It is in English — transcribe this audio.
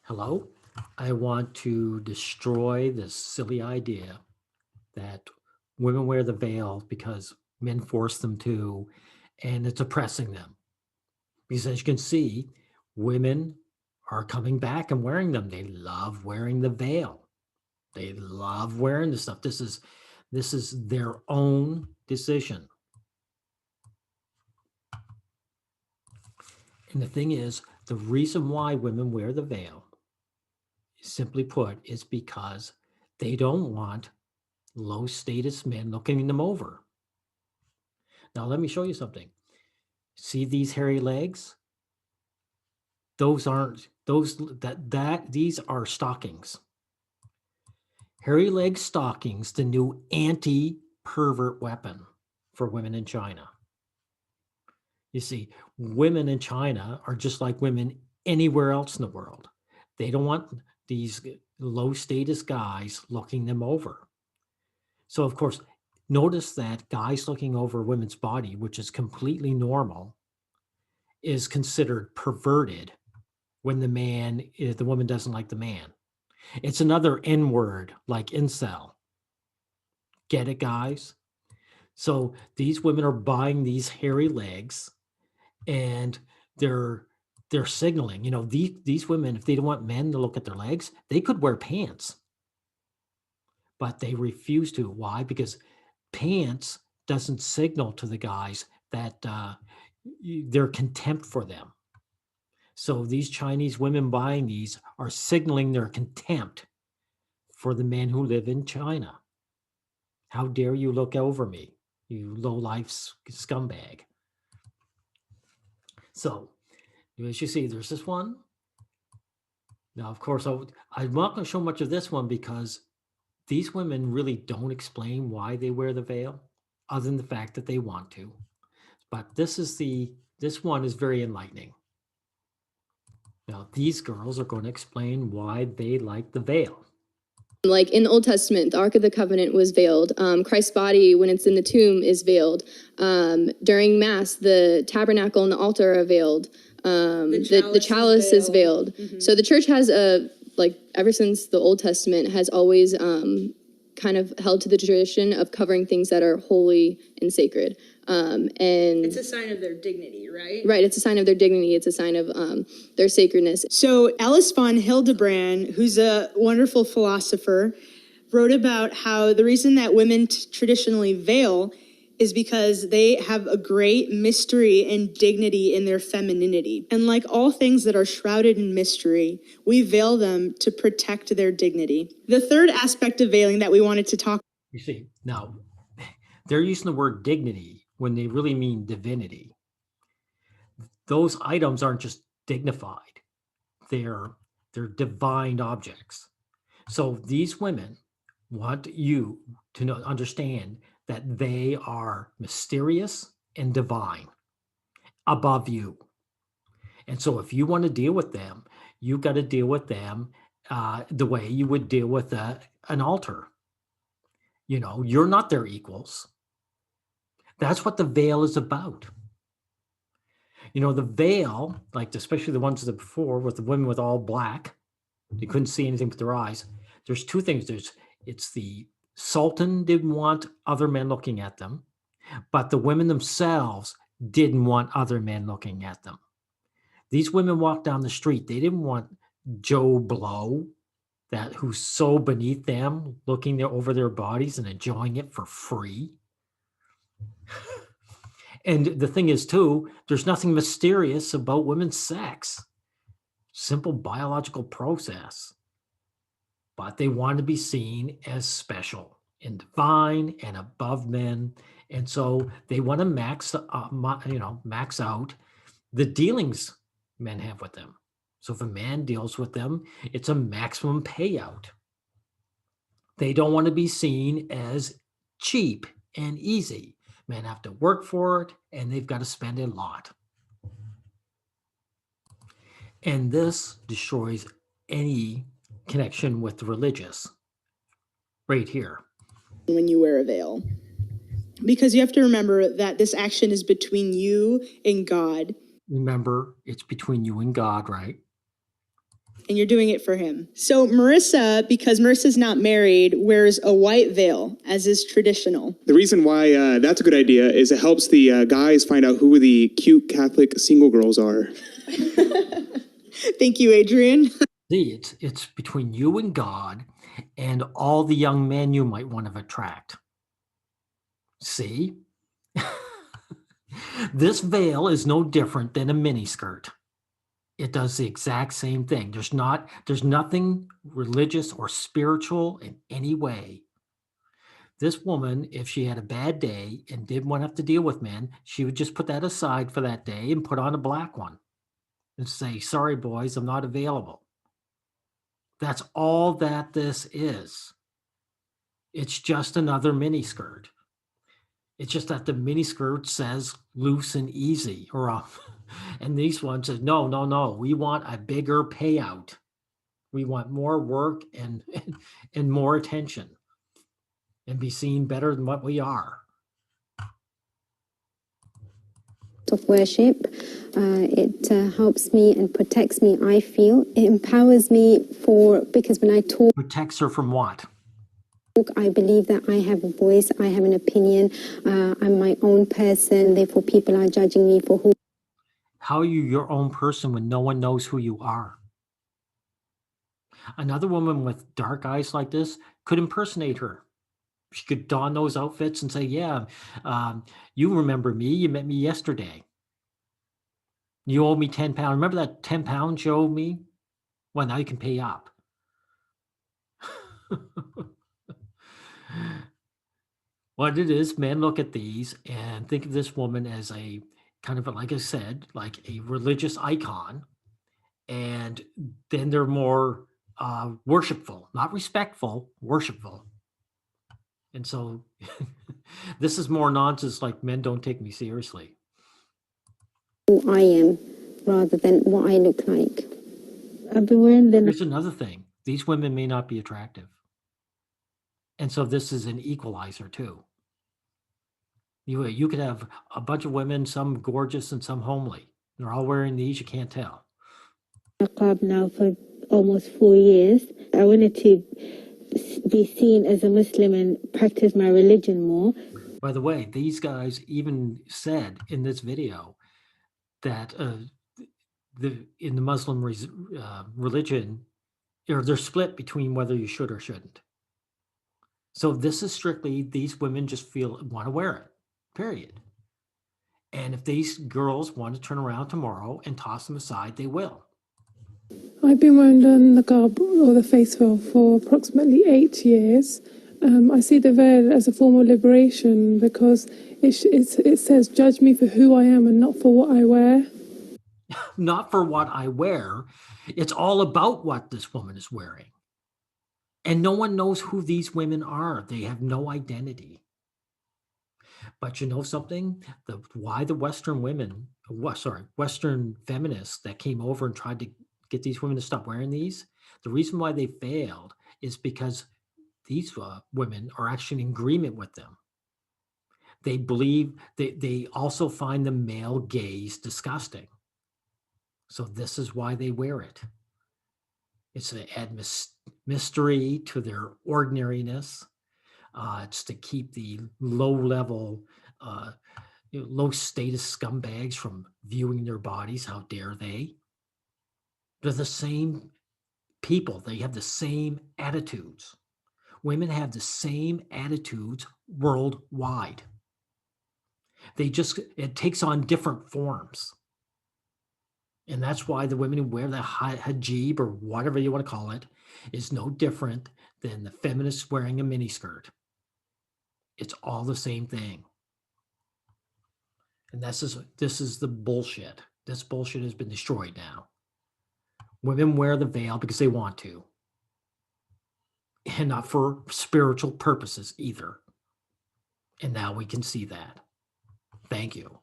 Hello? I want to destroy this silly idea that women wear the veil because men force them to, and it's oppressing them. Because as you can see, women are coming back and wearing them. They love wearing the veil. They love wearing the stuff. This is their own decision. And the thing is, the reason why women wear the veil, simply put, is because they don't want low status men looking them over. Now, let me show you something. See these hairy legs? Those aren't, these are stockings. Hairy leg stockings, the new anti-pervert weapon for women in China. You see, women in China are just like women anywhere else in the world. They don't want these low status guys looking them over. So, of course, notice that guys looking over women's body, which is completely normal, is considered perverted when the woman doesn't like the man. It's another N word like incel. Get it, guys? So these women are buying these hairy legs and they're signaling, these women, if they don't want men to look at their legs, they could wear pants. But they refuse to. Why? Because pants doesn't signal to the guys that their contempt for them. So these Chinese women buying these are signaling their contempt for the men who live in China. How dare you look over me, you low-life scumbag. So as you see, there's this one. Now, of course, I'm not going to show much of this one because these women really don't explain why they wear the veil, other than the fact that they want to. But this one is very enlightening. Now, these girls are going to explain why they like the veil. Like in the Old Testament, the Ark of the Covenant was veiled. Christ's body, when it's in the tomb, is veiled. During Mass, the tabernacle and the altar are veiled. The chalice is veiled. Mm-hmm. So the church has ever since the Old Testament, has always kind of held to the tradition of covering things that are holy and sacred. And it's a sign of their dignity, right? Right, it's a sign of their dignity. It's a sign of their sacredness. So Alice von Hildebrand, who's a wonderful philosopher, wrote about how the reason that women traditionally veil is because they have a great mystery and dignity in their femininity. And like all things that are shrouded in mystery, we veil them to protect their dignity. The third aspect of veiling that we wanted to talk. You see, now they're using the word dignity when they really mean divinity. Those items aren't just dignified. They're divine objects. So these women want you to understand that they are mysterious and divine above you. And so if you want to deal with them, you've got to deal with them the way you would deal with an altar. You're not their equals. That's what the veil is about. The veil, like especially the ones that before with the women with all black, they couldn't see anything but their eyes. There's two things. It's the Sultan didn't want other men looking at them, but the women themselves didn't want other men looking at them. These women walked down the street. They didn't want Joe Blow, who's so beneath them, looking over their bodies and enjoying it for free. And the thing is, too, there's nothing mysterious about women's sex. Simple biological process. But they want to be seen as special and divine and above men. And so they want to max out the dealings men have with them. So if a man deals with them, it's a maximum payout. They don't want to be seen as cheap and easy. Men have to work for it, and they've got to spend a lot. And this destroys any connection with the religious right here. When you wear a veil. Because you have to remember that this action is between you and God. Remember, it's between you and God, right? and you're doing it for him. So Marissa, because Marissa's not married, wears a white veil, as is traditional. The reason why that's a good idea is it helps the guys find out who the cute Catholic single girls are. Thank you, Adrian. See, it's between you and God and all the young men you might want to attract. See? This veil is no different than a miniskirt. It does the exact same thing. There's nothing religious or spiritual in any way. This woman, if she had a bad day and didn't want to have to deal with men, she would just put that aside for that day and put on a black one and say, sorry, boys, I'm not available. That's all that this is. It's just another miniskirt. It's just that the miniskirt says loose and easy, and these ones says, no, we want a bigger payout. We want more work and more attention and be seen better than what we are. Of worship. It helps me and protects me, I feel. It empowers me because when I talk... Protects her from what? I believe that I have a voice, I have an opinion, I'm my own person, therefore people are judging me for who... How are you your own person when no one knows who you are? Another woman with dark eyes like this could impersonate her. She could don those outfits and say, yeah, you remember me, you met me yesterday. You owe me 10 pounds. Remember that 10 pounds you owe me? Well, now you can pay up. What it is, men look at these and think of this woman as a kind of, like I said, like a religious icon. And then they're more worshipful, not respectful, worshipful. And so this is more nonsense, like men don't take me seriously. Who I am rather than what I look like. I've been wearing them. Here's another thing. These women may not be attractive. And so this is an equalizer too. You could have a bunch of women, some gorgeous and some homely. They're all wearing these, you can't tell. Club now for almost 4 years. I wanted to be seen as a Muslim and practice my religion more. By the way, these guys even said in this video that in the Muslim religion, they're split between whether you should or shouldn't. So this is strictly, these women just want to wear it, period. And if these girls want to turn around tomorrow and toss them aside, they will. I've been wearing the niqab or the face veil for approximately 8 years. I see the veil as a form of liberation because it says, judge me for who I am and not for what I wear. Not for what I wear. It's all about what this woman is wearing. And no one knows who these women are. They have no identity. But you know something? Why the Western feminists that came over and tried to get these women to stop wearing these, the reason why they failed is because these women are actually in agreement with them. They believe, they also find the male gaze disgusting. So this is why they wear it. It's to add mystery to their ordinariness. It's to keep the low-level, low-status scumbags from viewing their bodies. How dare they? They're the same people. They have the same attitudes. Women have the same attitudes worldwide. It takes on different forms. And that's why the women who wear the hijab or whatever you want to call it is no different than the feminists wearing a miniskirt. It's all the same thing. And this is the bullshit. This bullshit has been destroyed now. Women wear the veil because they want to. And not for spiritual purposes either. And now we can see that. Thank you.